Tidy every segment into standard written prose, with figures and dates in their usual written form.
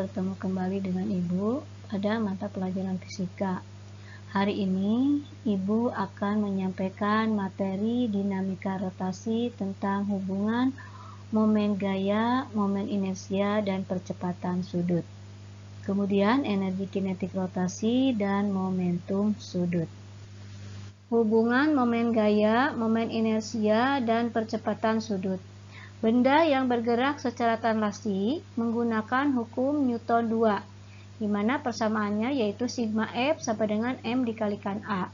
bertemu kembali dengan Ibu pada mata pelajaran fisika. Hari ini Ibu akan menyampaikan materi dinamika rotasi tentang hubungan momen gaya, momen inersia, dan percepatan sudut. Kemudian energi kinetik rotasi dan momentum sudut. Hubungan momen gaya, momen inersia, dan percepatan sudut. Benda yang bergerak secara translasi menggunakan hukum Newton 2, di mana persamaannya yaitu sigma F sama dengan M dikalikan A.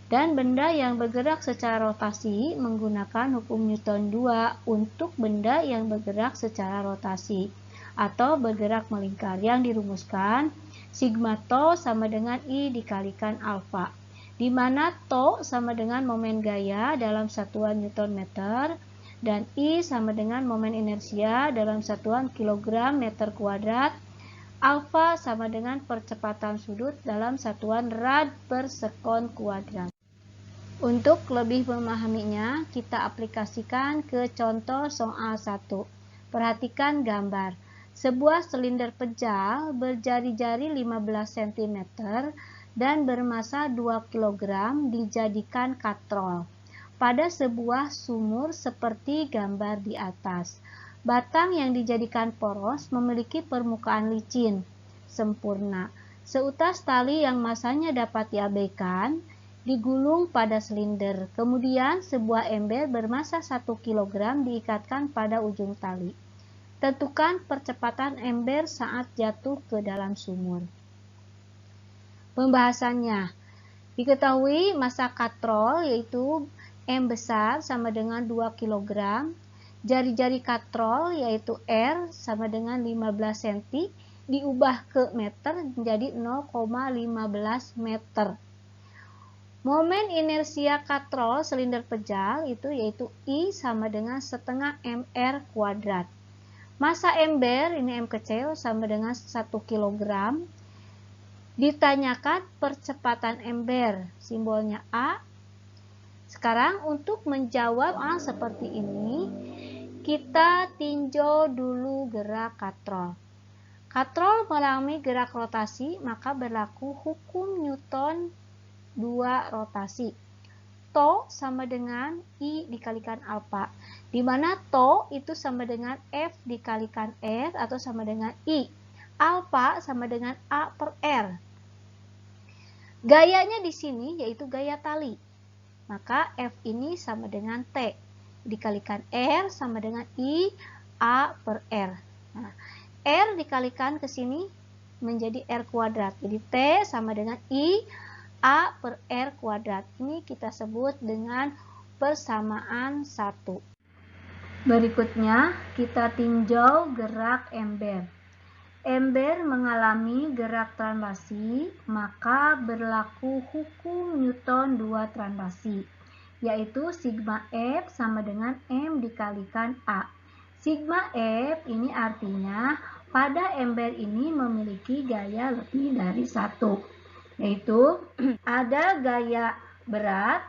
Dan benda yang bergerak secara rotasi menggunakan hukum Newton 2 untuk benda yang bergerak secara rotasi atau bergerak melingkar, yang dirumuskan sigma tau sama dengan I dikalikan alfa, di mana tau sama dengan momen gaya dalam satuan Newton meter dan I sama dengan momen inersia dalam satuan kilogram meter kuadrat, alfa sama dengan percepatan sudut dalam satuan rad per sekon kuadrat. Untuk lebih memahaminya, kita aplikasikan ke contoh soal 1. Perhatikan gambar. Sebuah silinder pejal berjari-jari 15 cm dan bermasa 2 kg dijadikan katrol pada sebuah sumur seperti gambar di atas. Batang yang dijadikan poros memiliki permukaan licin, sempurna. Seutas tali yang masanya dapat diabaikan digulung pada silinder. Kemudian sebuah ember bermasa 1 kg diikatkan pada ujung tali. Tentukan percepatan ember saat jatuh ke dalam sumur. Pembahasannya. Diketahui massa katrol yaitu M besar sama dengan 2 kg, jari-jari katrol yaitu R sama dengan 15 cm, diubah ke meter menjadi 0,15 meter. Momen inersia katrol silinder pejal itu yaitu I sama dengan setengah mr kuadrat. Massa ember, ini M kecil, sama dengan 1 kg. Ditanyakan percepatan ember, simbolnya A. Sekarang untuk menjawab seperti ini, kita tinjau dulu gerak katrol. Katrol mengalami gerak rotasi, maka berlaku hukum Newton 2 rotasi. Tau sama dengan I dikalikan alfa, di mana tau itu sama dengan F dikalikan R atau sama dengan I. Alfa sama dengan A per R. Gayanya di sini yaitu gaya tali. Maka F ini sama dengan T dikalikan R sama dengan I A per R. Nah, R dikalikan ke sini menjadi R kuadrat. Jadi T sama dengan I A per R kuadrat. Ini kita sebut dengan persamaan 1. Berikutnya kita tinjau gerak ember. Ember mengalami gerak translasi, maka berlaku hukum Newton 2 translasi, yaitu sigma F sama dengan M dikalikan A. Sigma F ini artinya pada ember ini memiliki gaya lebih dari 1, yaitu ada gaya berat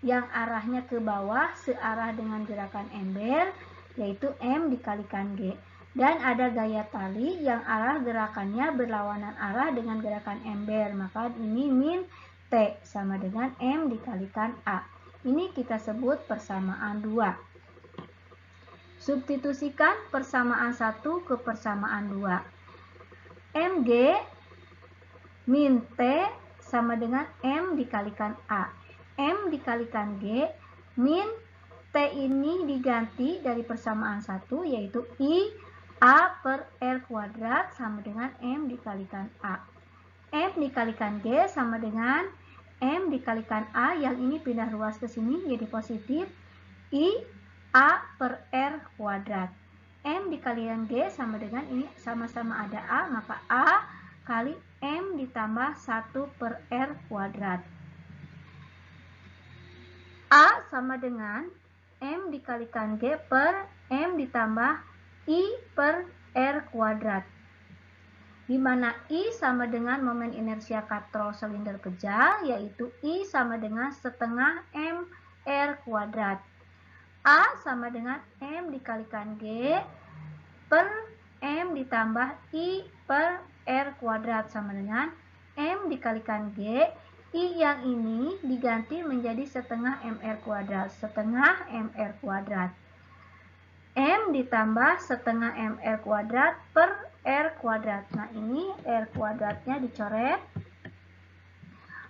yang arahnya ke bawah searah dengan gerakan ember, yaitu M dikalikan G. Dan ada gaya tali yang arah gerakannya berlawanan arah dengan gerakan ember, maka ini min T sama dengan M dikalikan A. Ini kita sebut persamaan 2. Substitusikan persamaan 1 ke persamaan 2. Mg min T sama dengan M dikalikan A. M dikalikan G min T ini diganti dari persamaan 1 yaitu I A per R kuadrat sama dengan M dikalikan A. M dikalikan G sama dengan M dikalikan A, yang ini pindah ruas ke sini jadi positif, I A per R kuadrat. M dikalikan G sama dengan ini sama-sama ada A, maka A kali M ditambah 1 per R kuadrat. A sama dengan M dikalikan G per M ditambah I per R kuadrat, di mana I sama dengan momen inersia katrol silinder pejal, yaitu I sama dengan setengah M R kuadrat. A sama dengan M dikalikan G per M ditambah I per R kuadrat sama dengan M dikalikan G. I yang ini diganti menjadi setengah MR kuadrat. Setengah MR kuadrat. M ditambah setengah MR kuadrat per R kuadrat. Nah, ini R kuadratnya dicoret.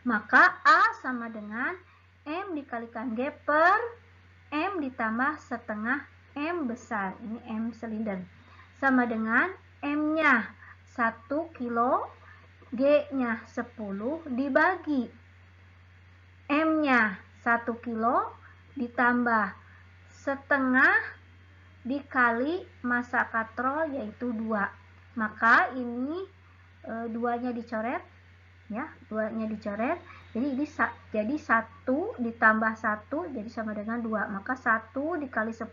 Maka A sama dengan M dikalikan G per M ditambah setengah M besar. Ini M silinder. Sama dengan M-nya 1 kilo, G-nya 10 dibagi M-nya 1 kilo ditambah setengah dikali massa katrol yaitu 2. Maka ini duanya dicoret ya, duanya dicoret. Jadi ini jadi 1 ditambah 1 jadi sama dengan 2. Maka 1 dikali 10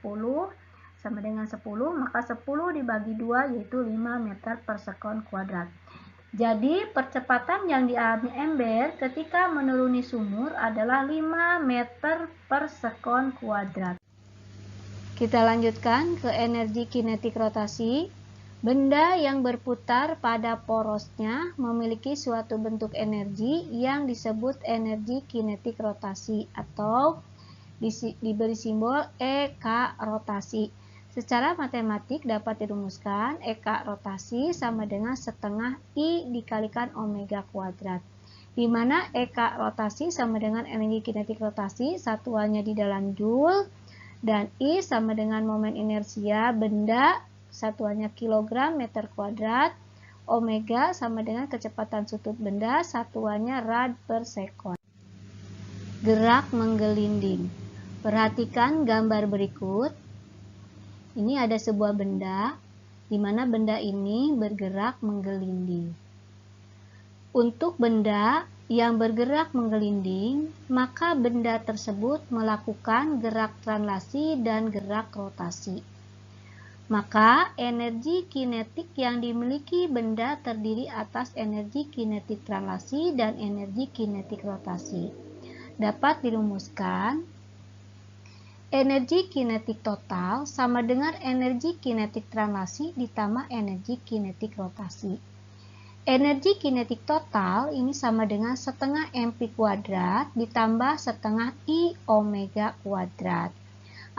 sama dengan 10, maka 10 dibagi 2 yaitu 5 meter per sekon kuadrat. Jadi percepatan yang dialami ember ketika menuruni sumur adalah 5 meter per sekon kuadrat. Kita lanjutkan ke energi kinetik rotasi. Benda yang berputar pada porosnya memiliki suatu bentuk energi yang disebut energi kinetik rotasi atau diberi simbol EK rotasi. Secara matematik dapat dirumuskan EK rotasi sama dengan setengah I dikalikan omega kuadrat. Di mana EK rotasi sama dengan energi kinetik rotasi, satuannya di dalam joule, dan I sama dengan momen inersia benda, satuannya kilogram meter kuadrat, omega sama dengan kecepatan sudut benda, satuannya rad per sekon. Gerak menggelinding. Perhatikan gambar berikut. Ini ada sebuah benda, di mana benda ini bergerak menggelinding. Untuk benda yang bergerak menggelinding, maka benda tersebut melakukan gerak translasi dan gerak rotasi. Maka energi kinetik yang dimiliki benda terdiri atas energi kinetik translasi dan energi kinetik rotasi. Dapat dirumuskan energi kinetik total sama dengan energi kinetik translasi ditambah energi kinetik rotasi. Energi kinetik total ini sama dengan setengah MP kuadrat ditambah setengah I omega kuadrat.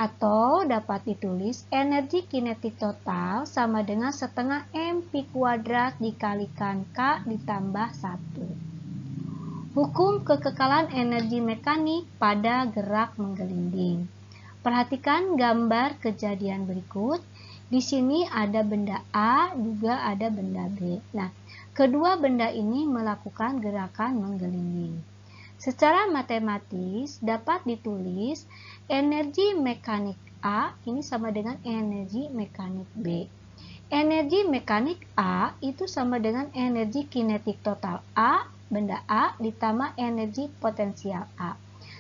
Atau dapat ditulis energi kinetik total sama dengan setengah MP kuadrat dikalikan K ditambah 1. Hukum kekekalan energi mekanik pada gerak menggelinding. Perhatikan gambar kejadian berikut. Di sini ada benda A, juga ada benda B. Nah, kedua benda ini melakukan gerakan menggelinding. Secara matematis dapat ditulis energi mekanik A ini sama dengan energi mekanik B. Energi mekanik A itu sama dengan energi kinetik total A, benda A, ditambah energi potensial A.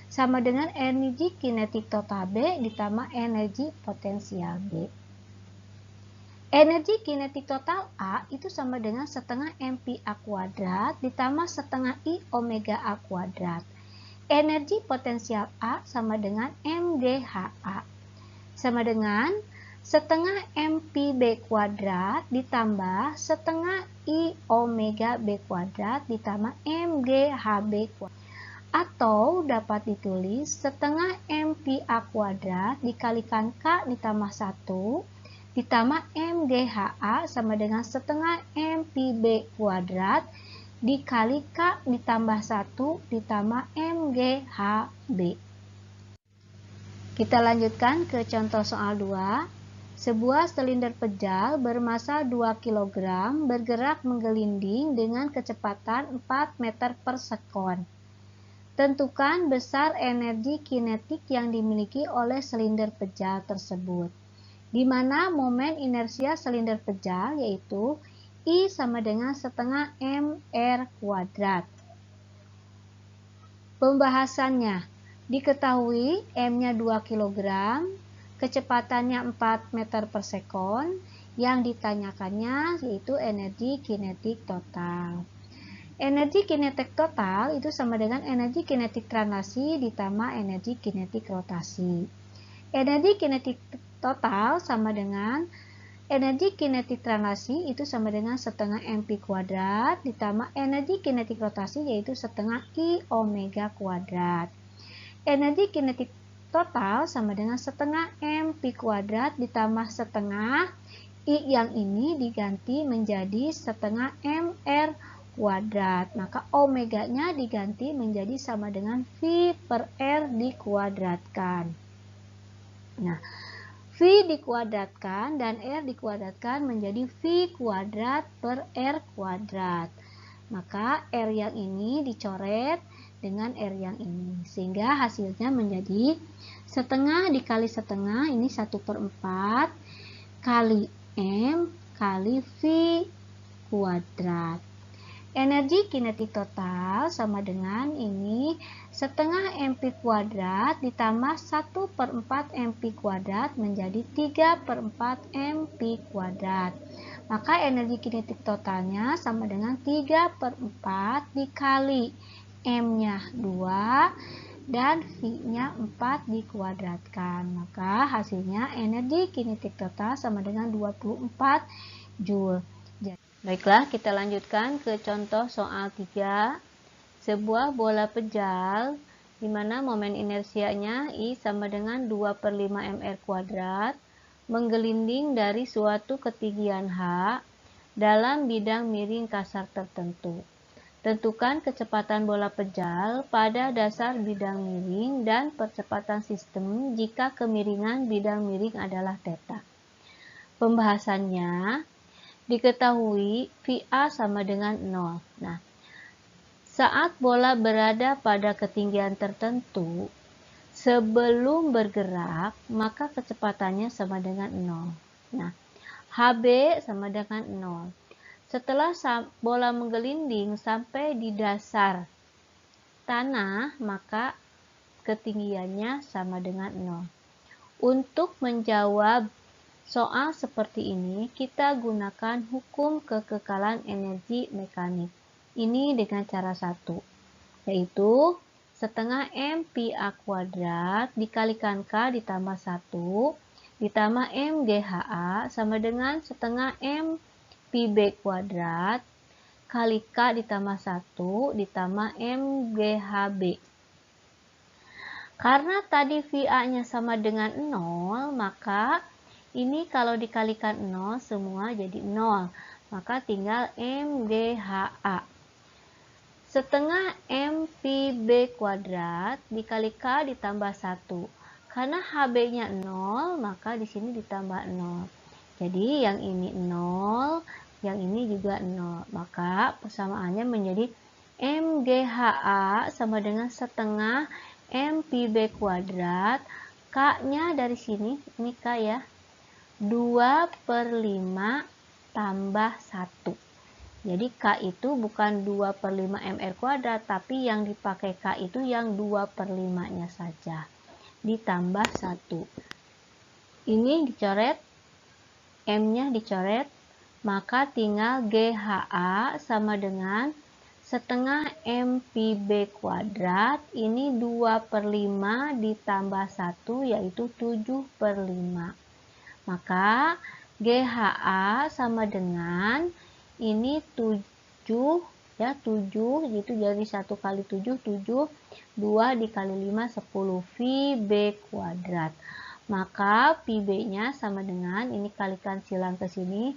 Sama dengan energi kinetik total B ditambah energi potensial B. Energi kinetik total A itu sama dengan setengah MPA kuadrat ditambah setengah I omega A kuadrat. Energi potensial A sama dengan MGHA. Sama dengan setengah MPB kuadrat ditambah setengah I omega B kuadrat ditambah MGHB kuadrat. Atau dapat ditulis setengah MPA kuadrat dikalikan K ditambah 1 ditambah MGHA sama dengan setengah MPB kuadrat dikali K ditambah 1 ditambah MGHB. Kita lanjutkan ke contoh soal 2. Sebuah silinder pejal bermassa 2 kg bergerak menggelinding dengan kecepatan 4 meter per sekon. Tentukan besar energi kinetik yang dimiliki oleh silinder pejal tersebut, di mana momen inersia silinder pejal yaitu I sama dengan setengah MR kuadrat. Pembahasannya, diketahui M-nya 2 kg, kecepatannya 4 meter per sekon, yang ditanyakannya yaitu energi kinetik total. Energi kinetik total itu sama dengan energi kinetik translasi ditambah energi kinetik rotasi. Energi kinetik total sama dengan Energi kinetik translasi itu sama dengan setengah mp kuadrat ditambah energi kinetik rotasi yaitu setengah I omega kuadrat. Energi kinetik total sama dengan setengah mp kuadrat ditambah setengah I yang ini diganti menjadi setengah mr kuadrat. Maka omeganya diganti menjadi sama dengan V per R dikuadratkan. Nah, V dikuadratkan dan R dikuadratkan menjadi V kuadrat per R kuadrat. Maka R yang ini dicoret dengan R yang ini. Sehingga hasilnya menjadi setengah dikali setengah, ini 1/4 kali M kali V kuadrat. Energi kinetik total sama dengan ini setengah mp kuadrat ditambah 1/4 mp kuadrat menjadi 3/4 mp kuadrat. Maka energi kinetik totalnya sama dengan 3/4 dikali M-nya 2 dan V-nya 4 dikuadratkan. Maka hasilnya energi kinetik total sama dengan 24 Joule. Baiklah, kita lanjutkan ke contoh soal 3. Sebuah bola pejal di mana momen inersianya I sama dengan 2/5 mr kuadrat menggelinding dari suatu ketinggian H dalam bidang miring kasar tertentu. Tentukan kecepatan bola pejal pada dasar bidang miring dan percepatan sistem jika kemiringan bidang miring adalah θ. Pembahasannya, diketahui VA sama dengan 0. Nah, saat bola berada pada ketinggian tertentu, sebelum bergerak, maka kecepatannya sama dengan 0. Nah, HB sama dengan 0. Setelah bola menggelinding sampai di dasar tanah, maka ketinggiannya sama dengan 0. Untuk menjawab soal seperti ini, kita gunakan hukum kekekalan energi mekanik. Ini dengan cara satu, yaitu setengah MPA kuadrat dikalikan K ditambah 1 ditambah MGHA sama dengan setengah MPB kuadrat kali K ditambah 1 ditambah MGHB. Karena tadi VA-nya sama dengan 0, maka ini kalau dikalikan 0 semua jadi 0. Maka tinggal MGHA. Setengah MPB kuadrat dikali K ditambah 1. Karena HB-nya 0, maka di sini ditambah 0. Jadi yang ini 0, yang ini juga 0. Maka persamaannya menjadi MGHA sama dengan setengah MPB kuadrat. K-nya dari sini, ini K ya, 2/5 tambah 1. Jadi K itu bukan 2/5 mr kuadrat, tapi yang dipakai K itu yang 2/5-nya saja. Ditambah 1. Ini dicoret, M-nya dicoret, maka tinggal GHA sama dengan setengah MPB kuadrat. Ini 2/5 ditambah 1 yaitu 7/5. Maka GHA sama dengan ini 7 ya, 7 gitu, jadi 1 kali 7 7, 2 dikali 5 10 VB kuadrat. Maka VB-nya sama dengan ini, kalikan silang ke sini,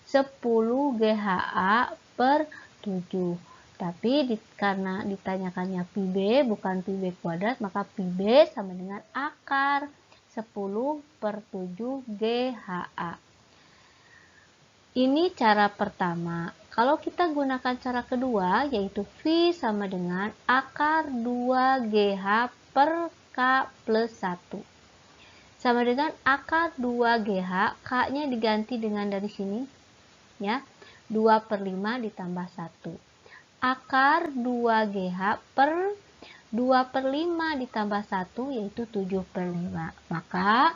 10 GHA per 7. Tapi karena ditanyakannya PB bukan PB kuadrat, maka PB sama dengan akar 10/7 GHA. Ini cara pertama. Kalau kita gunakan cara kedua, yaitu V sama dengan akar 2 GH per K plus 1. Sama dengan akar 2 GH, K-nya diganti dengan dari sini, ya, 2/5 ditambah 1. Akar 2 GH per 2/5 ditambah 1 yaitu 7/5. Maka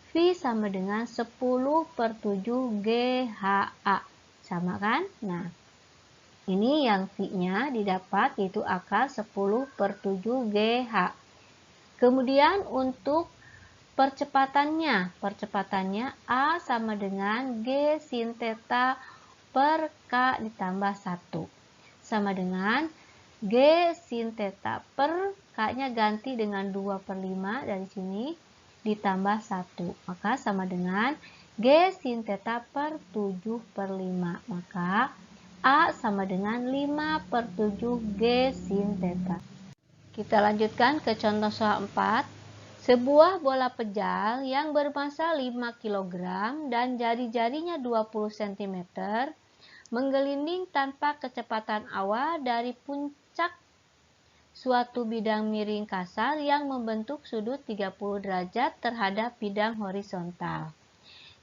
V sama dengan 10/7 GHA. Sama kan? Nah, ini yang V-nya didapat yaitu akar 10/7 GH. Kemudian untuk Percepatannya A sama dengan G sin theta per K ditambah 1. Sama dengan G sin theta per K-nya ganti dengan 2/5 dari sini ditambah 1. Maka sama dengan G sin theta per 7/5. Maka A sama dengan 5/7 G sin theta. Kita lanjutkan ke contoh soal 4. Sebuah bola pejal yang bermassa 5 kg dan jari-jarinya 20 cm menggelinding tanpa kecepatan awal dari puncak suatu bidang miring kasar yang membentuk sudut 30 derajat terhadap bidang horizontal.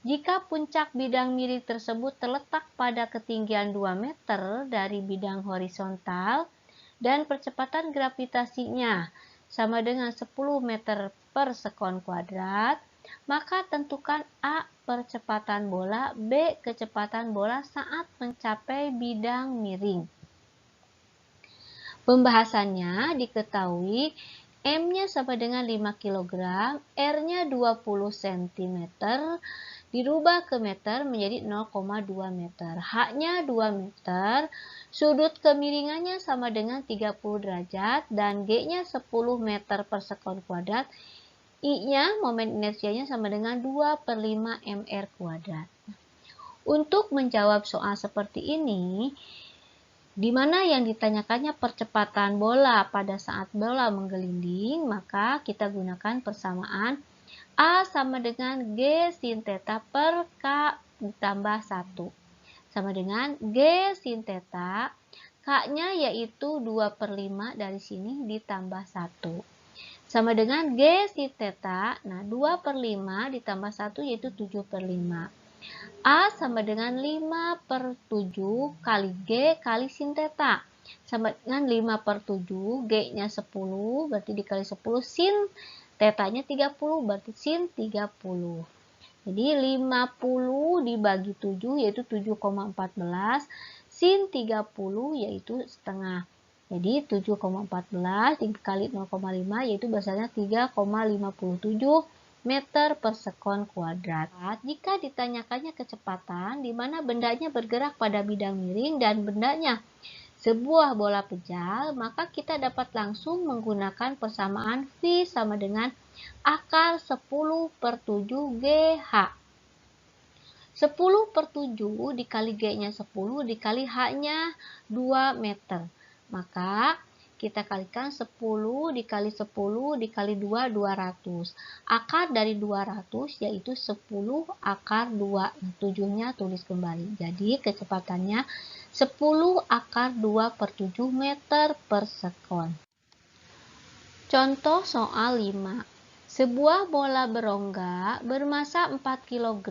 Jika puncak bidang miring tersebut terletak pada ketinggian 2 meter dari bidang horizontal dan percepatan gravitasinya sama dengan 10 meter per sekon kuadrat, maka tentukan A percepatan bola, B kecepatan bola saat mencapai bidang miring. Pembahasannya diketahui M-nya sama dengan 5 kg, R-nya 20 cm, dirubah ke meter menjadi 0,2 meter. H-nya 2 meter, sudut kemiringannya sama dengan 30 derajat, dan G-nya 10 meter per sekon kuadrat. I-nya, momen inersianya sama dengan 2/5 mr kuadrat. Untuk menjawab soal seperti ini, di mana yang ditanyakannya percepatan bola pada saat bola menggelinding, maka kita gunakan persamaan A sama dengan G sin theta per K ditambah 1. Sama dengan G sin theta, K-nya yaitu 2/5 dari sini ditambah 1. Sama dengan G sin theta, nah 2/5 ditambah 1 yaitu 7/5. A sama dengan 5/7 kali G kali sin theta. Sama dengan 5/7, G-nya 10, berarti dikali 10, sin theta-nya 30, berarti sin 30. Jadi 50 dibagi 7 yaitu 7,14, sin 30 yaitu setengah. Jadi 7,14 dikali 0,5 yaitu besarnya 3,57 meter per sekon kuadrat. Jika ditanyakannya kecepatan di mana bendanya bergerak pada bidang miring dan bendanya sebuah bola pejal, maka kita dapat langsung menggunakan persamaan V sama dengan akar 10/7 GH. 10/7 dikali G-nya 10 dikali H-nya 2 meter. Maka kita kalikan 10 dikali 10 dikali 2, 200. Akar dari 200 yaitu 10 akar 2. Nah, 7-nya tulis kembali. Jadi kecepatannya 10 akar 2/7 meter per sekon. Contoh soal 5. Sebuah bola berongga bermassa 4 kg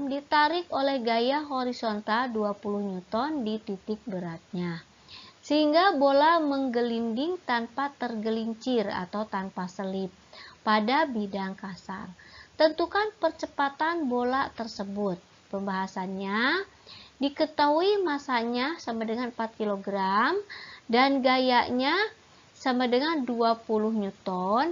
ditarik oleh gaya horizontal 20 Newton di titik beratnya, sehingga bola menggelinding tanpa tergelincir atau tanpa selip pada bidang kasar. Tentukan percepatan bola tersebut. Pembahasannya diketahui masanya sama dengan 4 kg dan gayanya sama dengan 20 Newton.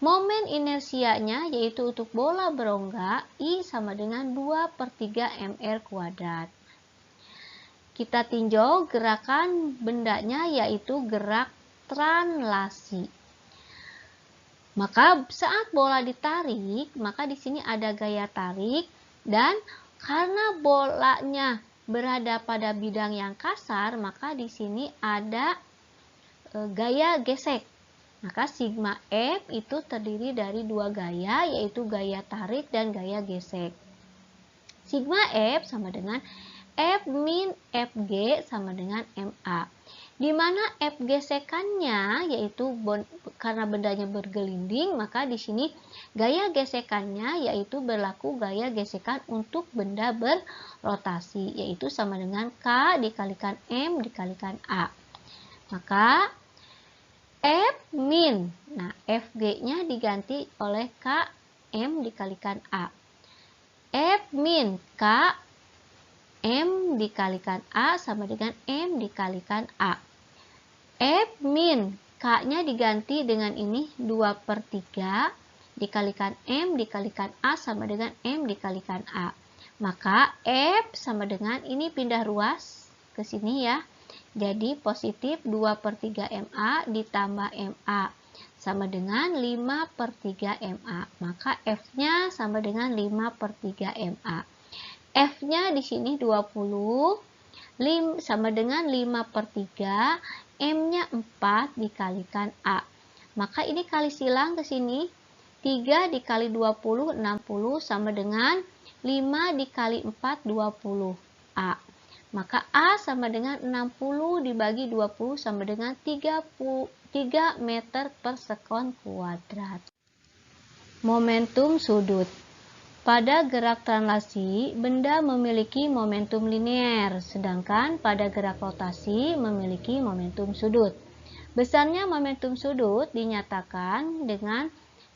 Momen inersianya yaitu untuk bola berongga I sama dengan 2/3 mr kuadrat. Kita tinjau gerakan bendanya yaitu gerak translasi. Maka saat bola ditarik, maka di sini ada gaya tarik, dan karena bolanya berada pada bidang yang kasar, maka di sini ada gaya gesek. Maka sigma F itu terdiri dari dua gaya, yaitu gaya tarik dan gaya gesek. Sigma F sama dengan F min Fg sama dengan MA. Di mana F gesekannya yaitu karena bendanya bergelinding, maka di sini gaya gesekannya yaitu berlaku gaya gesekan untuk benda berrotasi, yaitu sama dengan K dikalikan M dikalikan A. Maka F min, nah Fg-nya diganti oleh K M dikalikan A. F min K M dikalikan A sama dengan M dikalikan A. F min K-nya diganti dengan ini 2/3 dikalikan M dikalikan A sama dengan M dikalikan A. Maka F sama dengan, ini pindah ruas ke sini ya. Jadi positif 2/3 MA ditambah MA sama dengan 5/3 MA. Maka F-nya sama dengan 5/3 MA. F-nya di sini 20 sama dengan 5/3, M-nya 4 dikalikan A. Maka ini kali silang ke sini. 3 dikali 20, 60 sama dengan 5 dikali 4, 20 A. Maka A sama dengan 60 dibagi 20 sama dengan 3 meter per sekon kuadrat. Momentum sudut. Pada gerak translasi, benda memiliki momentum linear, sedangkan pada gerak rotasi memiliki momentum sudut. Besarnya momentum sudut dinyatakan dengan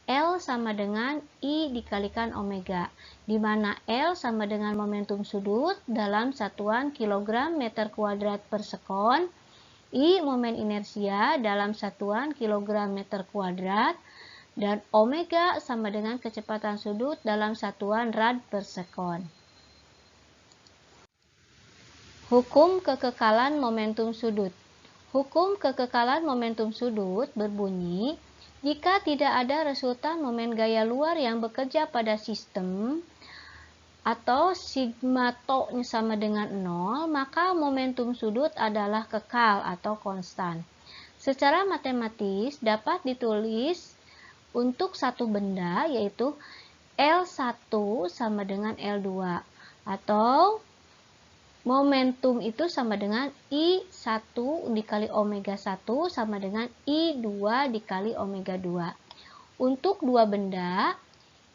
L sama dengan I dikalikan omega, di mana L sama dengan momentum sudut dalam satuan kilogram meter kuadrat per sekon, I momen inersia dalam satuan kilogram meter kuadrat, dan omega sama dengan kecepatan sudut dalam satuan rad per sekon. Hukum kekekalan momentum sudut. Hukum kekekalan momentum sudut berbunyi, jika tidak ada resultan momen gaya luar yang bekerja pada sistem atau sigma tau sama dengan 0, maka momentum sudut adalah kekal atau konstan. Secara matematis dapat ditulis untuk satu benda yaitu L1 sama dengan L2, atau momentum itu sama dengan I1 dikali omega 1 sama dengan I2 dikali omega 2. Untuk dua benda,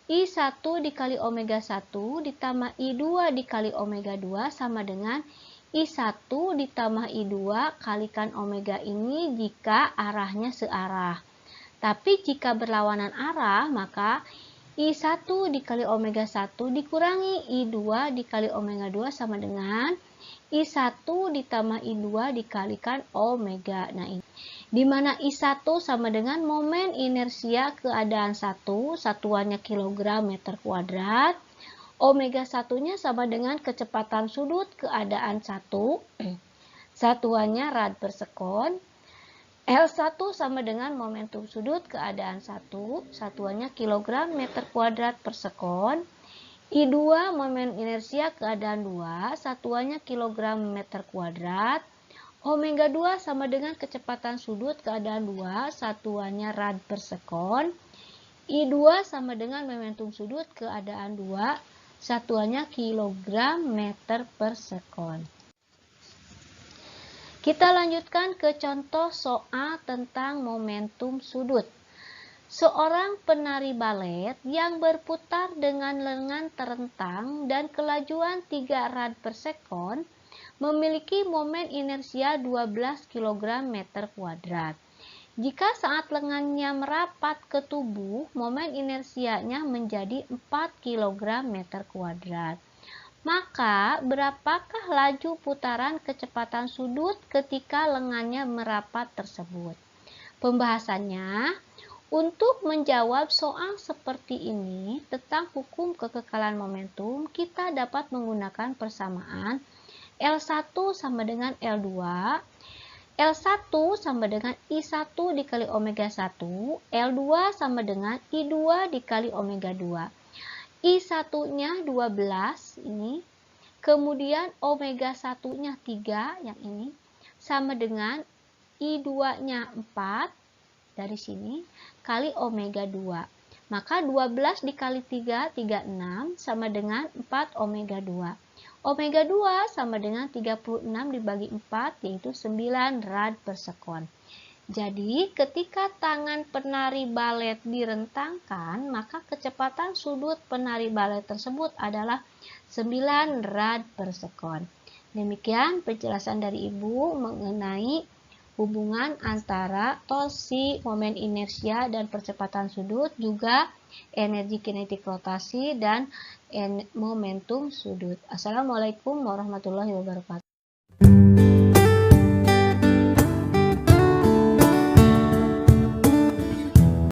I1 dikali omega 1 ditambah I2 dikali omega 2 sama dengan I1 ditambah I2 kalikan omega ini jika arahnya searah. Tapi jika berlawanan arah, maka I1 dikali omega 1 dikurangi I2 dikali omega 2 sama dengan I1 ditambah I2 dikalikan omega. Nah, ini di mana I1 sama dengan momen inersia keadaan 1, satuannya kilogram meter kuadrat. Omega 1-nya sama dengan kecepatan sudut keadaan 1, satuannya rad per sekon. L1 sama dengan momentum sudut keadaan 1, satuannya kilogram meter kuadrat per sekon. I2 momen inersia keadaan 2, satuannya kilogram meter kuadrat. Omega 2 sama dengan kecepatan sudut keadaan 2, satuannya rad per sekon. I2 sama dengan momentum sudut keadaan 2, satuannya kilogram meter per sekon. Kita lanjutkan ke contoh soal tentang momentum sudut. Seorang penari balet yang berputar dengan lengan terentang dan kelajuan 3 rad per sekon memiliki momen inersia 12 kg meter kuadrat. Jika saat lengannya merapat ke tubuh, momen inersianya menjadi 4 kg meter kuadrat. Maka, berapakah laju putaran kecepatan sudut ketika lengannya merapat tersebut? Pembahasannya, untuk menjawab soal seperti ini tentang hukum kekekalan momentum, kita dapat menggunakan persamaan L1 sama dengan L2, L1 sama dengan I1 dikali omega 1, L2 sama dengan I2 dikali omega 2. I1-nya 12 ini, kemudian omega 1-nya 3 yang ini, sama dengan I2-nya 4 dari sini, kali omega 2. Maka 12 dikali 3, 36, sama dengan 4 omega 2. Omega 2 sama dengan 36 dibagi 4, yaitu 9 rad per sekon. Jadi, ketika tangan penari balet direntangkan, maka kecepatan sudut penari balet tersebut adalah 9 rad per sekon. Demikian penjelasan dari Ibu mengenai hubungan antara torsi, momen inersia, dan percepatan sudut, juga energi kinetik rotasi dan momentum sudut. Assalamualaikum warahmatullahi wabarakatuh.